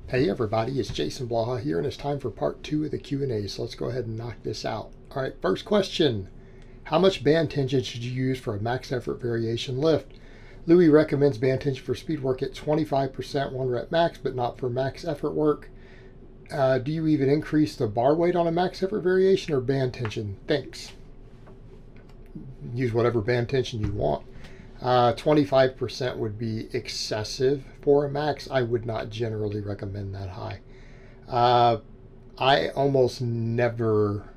Hey everybody, it's Jason Blaha here, and it's time for part 2 of the Q&A, so let's go ahead and knock this out. All right, first question. How much band tension should you use for a max effort variation lift? Louie recommends band tension for speed work at 25% 1 rep max, but not for max effort work. Do you even increase the bar weight on a max effort variation or band tension? Thanks. Use whatever band tension you want. 25% would be excessive for a max. I would not generally recommend that high. I almost never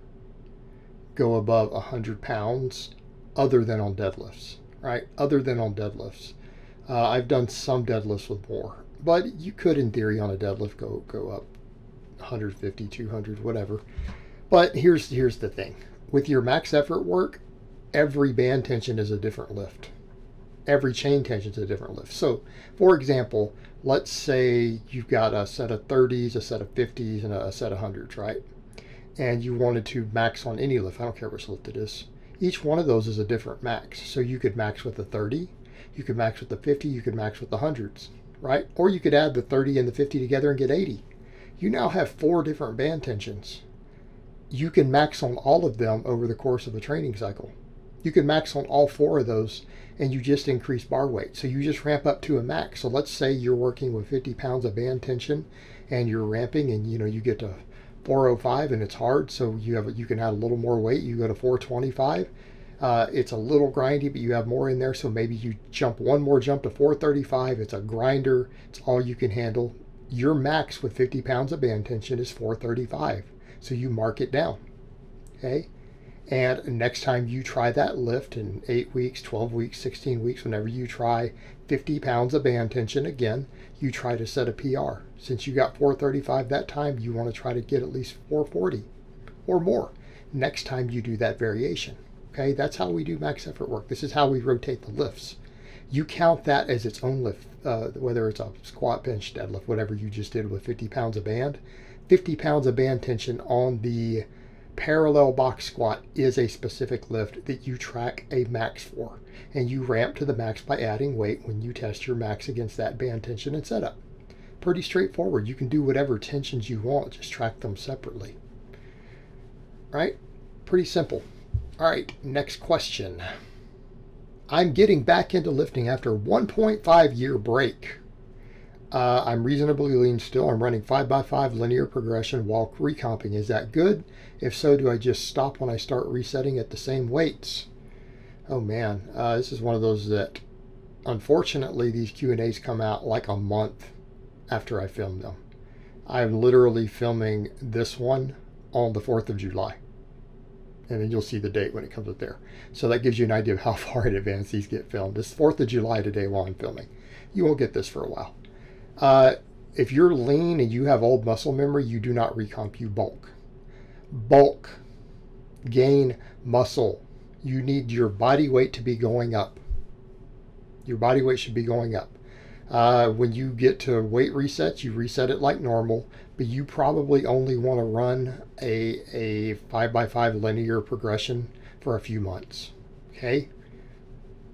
go above 100 pounds other than on deadlifts, right? Other than on deadlifts. I've done some deadlifts with more, but you could in theory on a deadlift go up 150, 200, whatever. But here's the thing. With your max effort work, every band tension is a different lift. Every chain tension is a different lift. So, for example, let's say you've got a set of 30s, a set of 50s, and a set of 100s, right? And you wanted to max on any lift. I don't care which lift it is. Each one of those is a different max. So you could max with the 30, you could max with the 50, you could max with the 100s, right? Or you could add the 30 and the 50 together and get 80. You now have 4 different band tensions. You can max on all of them over the course of a training cycle. You can max on all 4 of those, and you just increase bar weight. So you just ramp up to a max. So let's say you're working with 50 pounds of band tension and you're ramping, and you get to 405 and it's hard. So you can add a little more weight. You go to 425. It's a little grindy, but you have more in there. So maybe you jump one more jump to 435. It's a grinder. It's all you can handle. Your max with 50 pounds of band tension is 435. So you mark it down. Okay. And next time you try that lift in 8 weeks, 12 weeks, 16 weeks, whenever you try 50 pounds of band tension again, you try to set a PR. Since you got 435 that time, you want to try to get at least 440 or more next time you do that variation. Okay, that's how we do max effort work. This is how we rotate the lifts. You count that as its own lift, whether it's a squat, bench, deadlift, whatever you just did with 50 pounds of band. 50 pounds of band tension on the parallel box squat is a specific lift that you track a max for, and you ramp to the max by adding weight when you test your max against that band tension and setup. Pretty straightforward. You can do whatever tensions you want, just track them separately. Right? Pretty simple. All right, next question. I'm getting back into lifting after a 1.5 year break. I'm reasonably lean still. I'm running 5x5 linear progression while recomping. Is that good? If so, do I just stop when I start resetting at the same weights? Oh man, this is one of those that, unfortunately, these Q&As come out like a month after I film them. I'm literally filming this one on the 4th of July. And then you'll see the date when it comes up there. So that gives you an idea of how far in advance these get filmed. It's 4th of July today while I'm filming. You won't get this for a while. If you're lean and you have old muscle memory, you do not recomp, you bulk. Bulk, gain muscle. You need your body weight to be going up. Your body weight should be going up. When you get to weight resets, you reset it like normal, but you probably only want to run a 5x5 linear progression for a few months. Okay?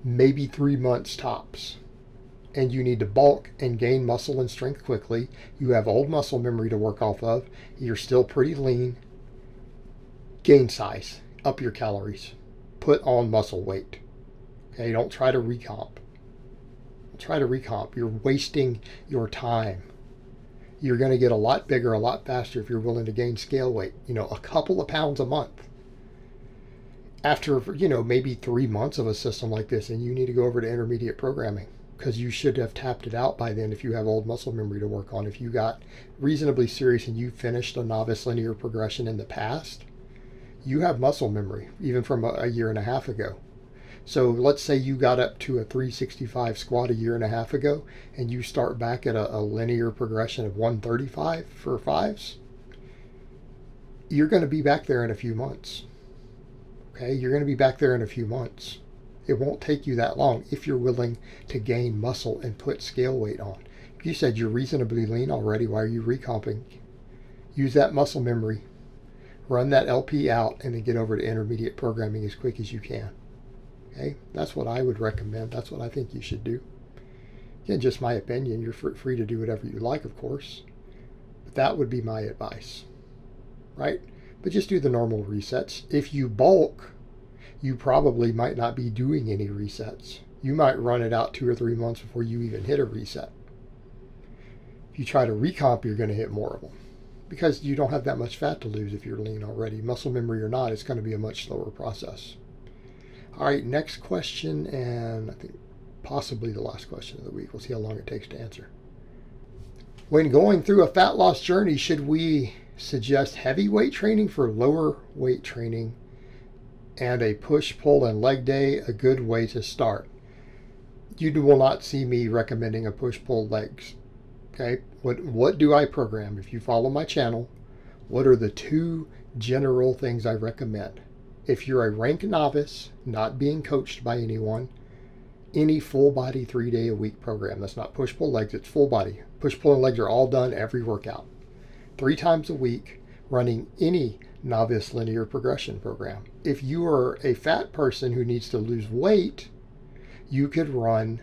Maybe 3 months tops. And you need to bulk and gain muscle and strength quickly. You have old muscle memory to work off of. You're still pretty lean. Gain size. Up your calories. Put on muscle weight. Okay, don't try to recomp. Don't try to recomp. You're wasting your time. You're going to get a lot bigger, a lot faster if you're willing to gain scale weight. A couple of pounds a month. After, maybe 3 months of a system like this, and you need to go over to intermediate programming. Because you should have tapped it out by then if you have old muscle memory to work on. If you got reasonably serious and you finished a novice linear progression in the past, you have muscle memory, even from a year and a half ago. So let's say you got up to a 365 squat a year and a half ago, and you start back at a linear progression of 135 for 5s. You're going to be back there in a few months. Okay, you're going to be back there in a few months. It won't take you that long if you're willing to gain muscle and put scale weight on. If you said you're reasonably lean already, why are you recomping? Use that muscle memory. Run that LP out and then get over to intermediate programming as quick as you can. Okay, that's what I would recommend. That's what I think you should do. Again, just my opinion. You're free to do whatever you like, of course. That would be my advice, right? But just do the normal resets. If you bulk, you probably might not be doing any resets. You might run it out 2 or 3 months before you even hit a reset. If you try to recomp, you're going to hit more of them because you don't have that much fat to lose if you're lean already. Muscle memory or not, it's going to be a much slower process. All right, next question, and I think possibly the last question of the week. We'll see how long it takes to answer. When going through a fat loss journey, should we suggest heavy weight training for lower weight training and a push, pull, and leg day a good way to start? You will not see me recommending a push, pull, legs. Okay, what do I program? If you follow my channel, what are the 2 general things I recommend? If you're a rank novice, not being coached by anyone, any full body 3-day-a-week program. That's not push, pull, legs, it's full body. Push, pull, and legs are all done every workout. 3 times a week, running any novice linear progression program. If you are a fat person who needs to lose weight, you could run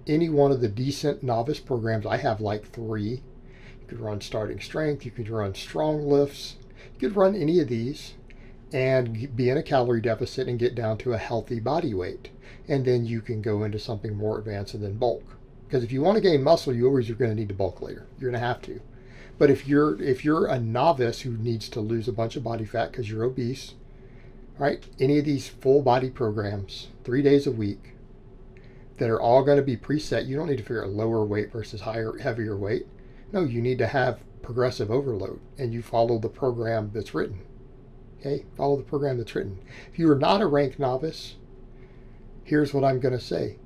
any one of the decent novice programs. I have like 3. You could run starting strength, you could run strong lifts, you could run any of these and be in a calorie deficit and get down to a healthy body weight. And then you can go into something more advanced and then bulk. Because if you want to gain muscle, you always are going to need to bulk later. You're going to have to. But if you're a novice who needs to lose a bunch of body fat because you're obese, right? Any of these full body programs, 3 days a week, that are all going to be preset. You don't need to figure out lower weight versus heavier weight. No, you need to have progressive overload, and you follow the program that's written. Okay, follow the program that's written. If you are not a rank novice, here's what I'm going to say.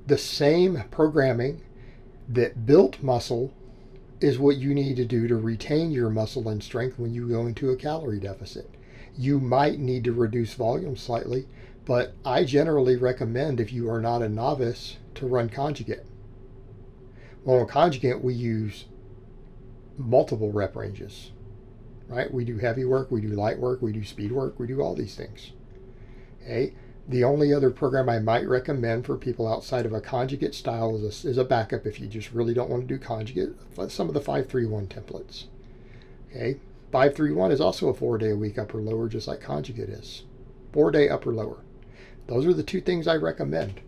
The same programming that built muscle is what you need to do to retain your muscle and strength when you go into a calorie deficit. You might need to reduce volume slightly, but I generally recommend, if you are not a novice, to run conjugate. Well, in conjugate, we use multiple rep ranges, right? We do heavy work, we do light work, we do speed work, we do all these things. Okay. The only other program I might recommend for people outside of a conjugate style is a backup if you just really don't want to do conjugate. Some of the 5-3-1 templates. Okay. 5-3-1 is also a 4-day-a-week upper lower, just like conjugate is. 4-day upper lower. Those are the 2 things I recommend.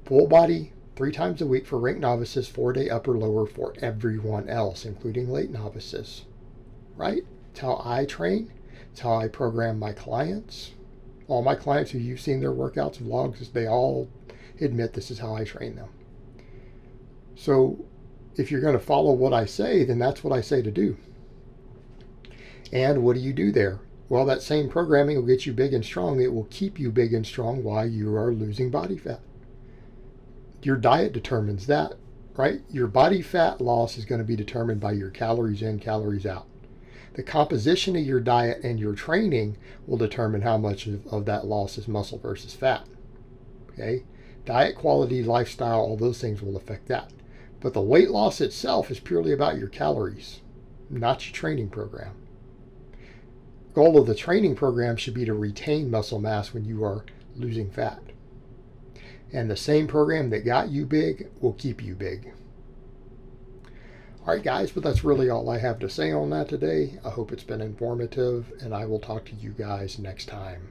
Full body 3 times a week for rank novices, 4-day upper lower for everyone else, including late novices. Right? It's how I train. It's how I program my clients. All my clients who you've seen their workouts, vlogs, they all admit this is how I train them. So if you're going to follow what I say, then that's what I say to do. And what do you do there? Well, that same programming will get you big and strong. It will keep you big and strong while you are losing body fat. Your diet determines that, right? Your body fat loss is going to be determined by your calories in, calories out. The composition of your diet and your training will determine how much of that loss is muscle versus fat. Okay? Diet quality, lifestyle, all those things will affect that. But the weight loss itself is purely about your calories, not your training program. Goal of the training program should be to retain muscle mass when you are losing fat. And the same program that got you big will keep you big. All right, guys, but that's really all I have to say on that today. I hope it's been informative, and I will talk to you guys next time.